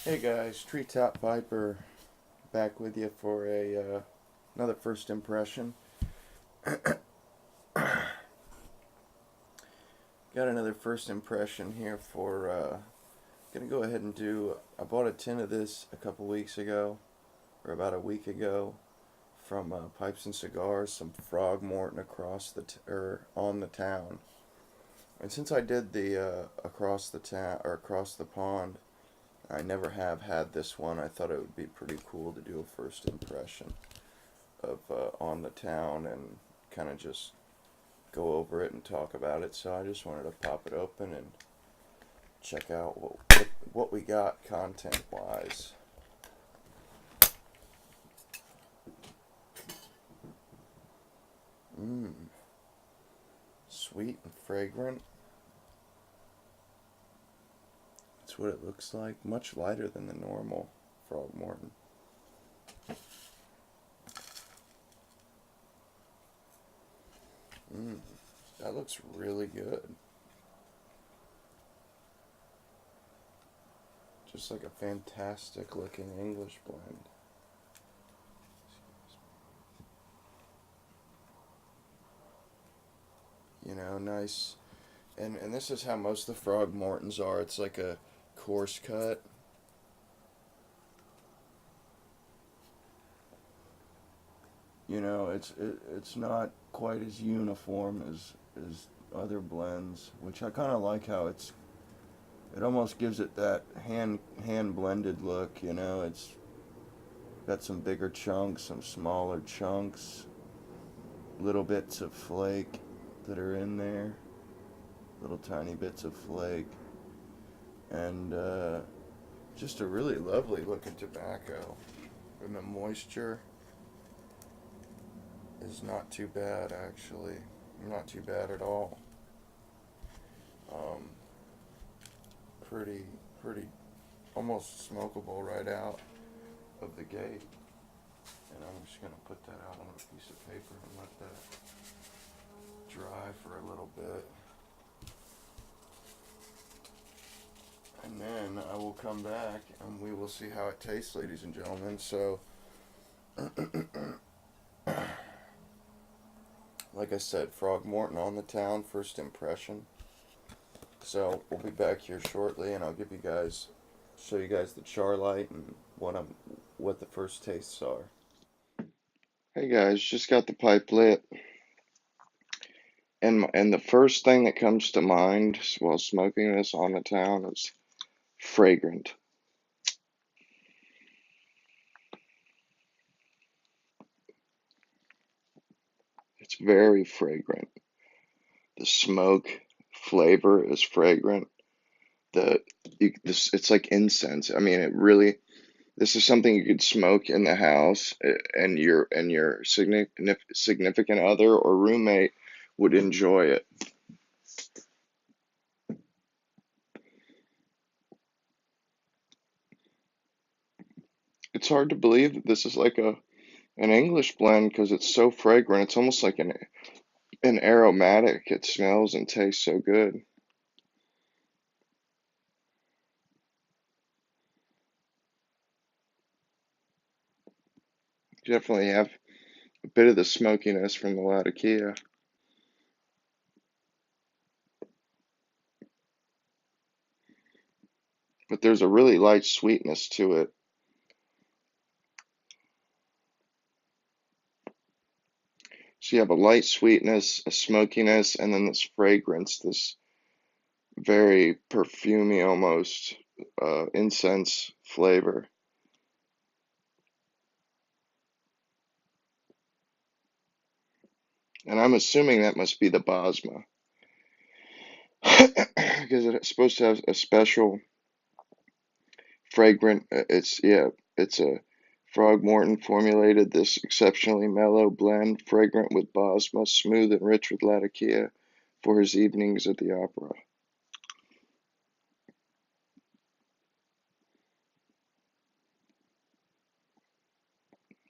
Hey guys, Treetop Viper back with you for another first impression. Got another first impression here for gonna go ahead and do. I bought a tin of this a couple weeks ago, or about a week ago, from Pipes and Cigars. Some Frog Morton across or on the town. And since I did the across the town or across the pond, I never have had this one. I thought it would be pretty cool to do a first impression of on the town and kind of just go over it and talk about it. So I just wanted to pop it open and check out what we got content wise. Mmm, sweet and fragrant. That's what it looks like. Much lighter than the normal Frog Morton. Mmm, that looks really good. Just like a fantastic looking English blend. You know, nice. And this is how most of the Frog Mortons are. It's like a coarse cut. You know, it's not quite as uniform as other blends, which I kind of like how it almost gives it that hand blended look. You know, it's got some bigger chunks, some smaller chunks, little bits of flake that are in there, little tiny bits of flake, and just a really lovely looking tobacco. And the moisture is not too bad, actually. Not too bad at all. Um, pretty, almost smokable right out of the gate. And I'm just gonna put that out on a piece of paper and let that dry for a little bit. And then I will come back and we will see how it tastes, ladies and gentlemen. So, like I said, Frog Morton on the town, first impression. So we'll be back here shortly, and I'll show you guys the char light and what the first tastes are. Hey guys, just got the pipe lit, and the first thing that comes to mind while smoking this on the town is fragrant. It's very fragrant. The smoke flavor is fragrant. It's like incense. I mean, it really. This is something you could smoke in the house, and your significant other or roommate would enjoy it. It's hard to believe that this is like an English blend because it's so fragrant. It's almost like an aromatic. It smells and tastes so good. You definitely have a bit of the smokiness from the Latakia, but there's a really light sweetness to it. So you have a light sweetness, a smokiness, and then this fragrance, this very perfumey almost incense flavor. And I'm assuming that must be the Bosma because it's supposed to have a special fragrant. It's a Frog Morton formulated this exceptionally mellow blend, fragrant with Bosma, smooth and rich with Latakia, for his evenings at the opera.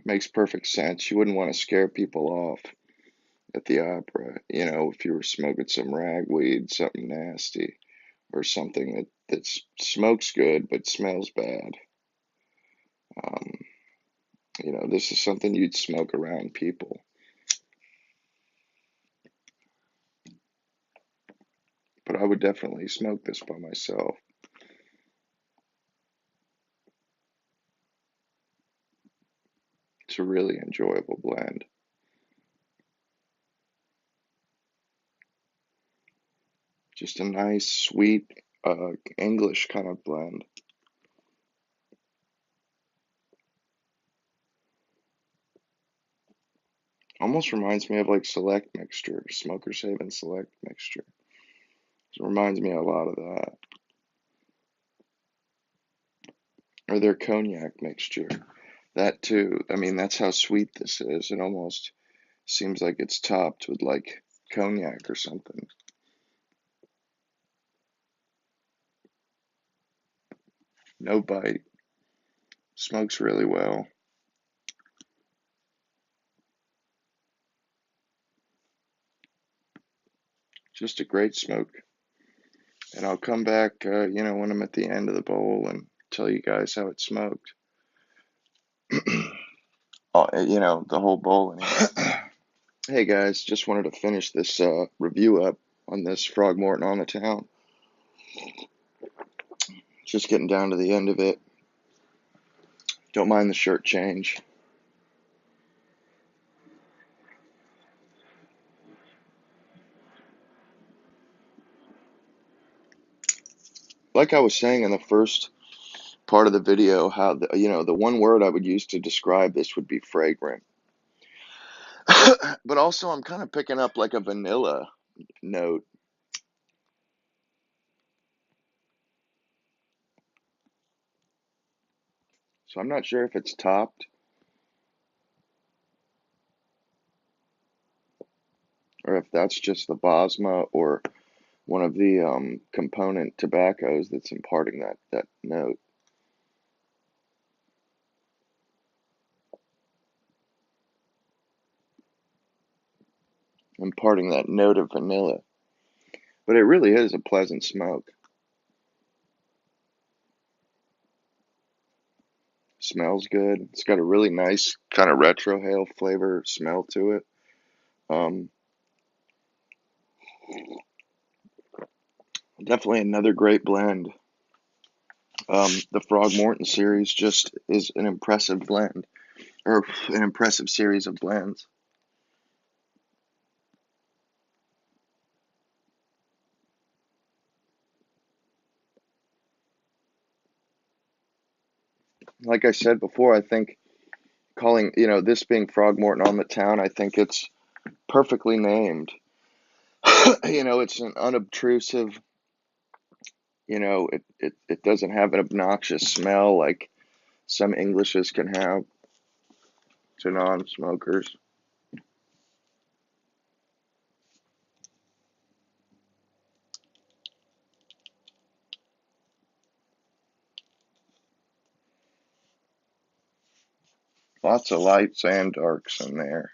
Makes perfect sense. You wouldn't want to scare people off at the opera, you know, if you were smoking some ragweed, something nasty, or something that smokes good but smells bad. Um, this is something you'd smoke around people. But I would definitely smoke this by myself. It's a really enjoyable blend. Just a nice, sweet, English kind of blend. Almost reminds me of like Select Mixture, Smoker's Haven Select Mixture. It reminds me a lot of that. Or their cognac mixture. That too. I mean, that's how sweet this is. It almost seems like it's topped with like cognac or something. No bite. Smokes really well. Just a great smoke. And I'll come back, when I'm at the end of the bowl and tell you guys how it smoked. The whole bowl. Anyway. Hey guys, just wanted to finish this review up on this Frog Morton on the Town. Just getting down to the end of it. Don't mind the shirt change. Like I was saying in the first part of the video, how the one word I would use to describe this would be fragrant. But also I'm kind of picking up like a vanilla note. So I'm not sure if it's topped or if that's just the Bosma or one of the component tobaccos that's imparting that note. Imparting that note of vanilla. But it really is a pleasant smoke. Smells good. It's got a really nice kind of retrohale flavor smell to it. Um, Definitely another great blend. The Frog Morton series just is an impressive blend, or an impressive series of blends. Like I said before, I think calling, this being Frog Morton on the Town, I think it's perfectly named. It's an unobtrusive, it doesn't have an obnoxious smell like some Englishes can have to non-smokers. Lots of lights and darks in there.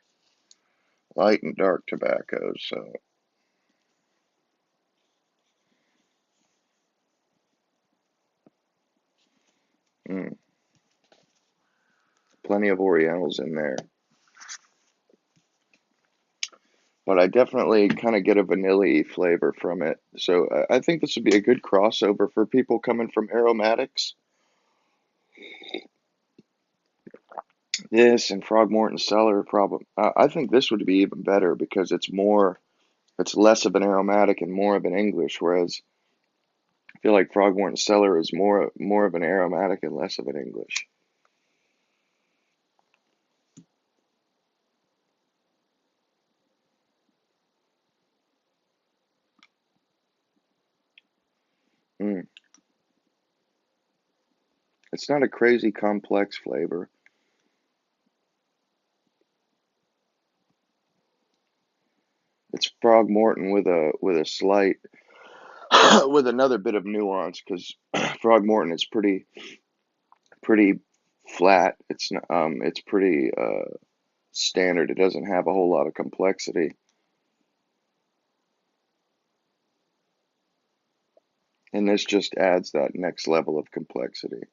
Light and dark tobaccos, so mm, plenty of Orientals in there. But I definitely kind of get a vanilla flavor from it. So I think this would be a good crossover for people coming from aromatics. This and Frog Morton Cellar problem. I think this would be even better because it's less of an aromatic and more of an English, whereas I feel like Frog Morton Cellar is more of an aromatic and less of an English. Mm. It's not a crazy complex flavor. It's Frog Morton with a slight with another bit of nuance because Frog Morton is pretty flat. It's pretty standard. It doesn't have a whole lot of complexity, and this just adds that next level of complexity.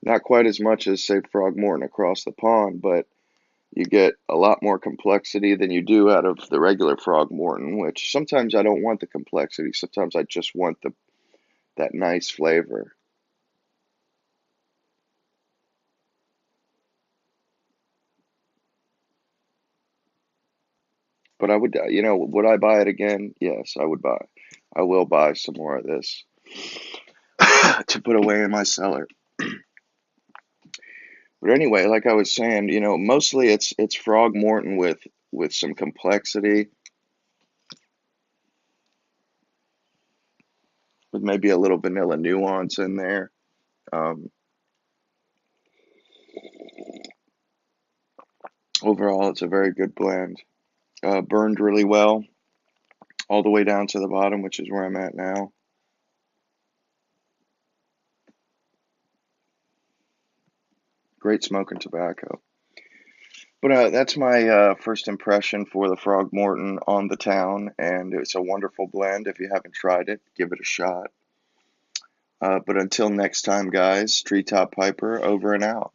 Not quite as much as, say, Frog Morton across the pond, but you get a lot more complexity than you do out of the regular Frog Morton, which sometimes I don't want the complexity. Sometimes I just want that nice flavor. But I would, would I buy it again? Yes, I would buy. I will buy some more of this to put away in my cellar. But anyway, like I was saying, mostly it's Frog Morton with some complexity, with maybe a little vanilla nuance in there. Um, Overall, it's a very good blend. Burned really well, all the way down to the bottom, which is where I'm at now. Great smoking tobacco. But that's my first impression for the Frog Morton on the town, and it's a wonderful blend. If you haven't tried it, give it a shot. But until next time, guys, Treetop Piper over and out.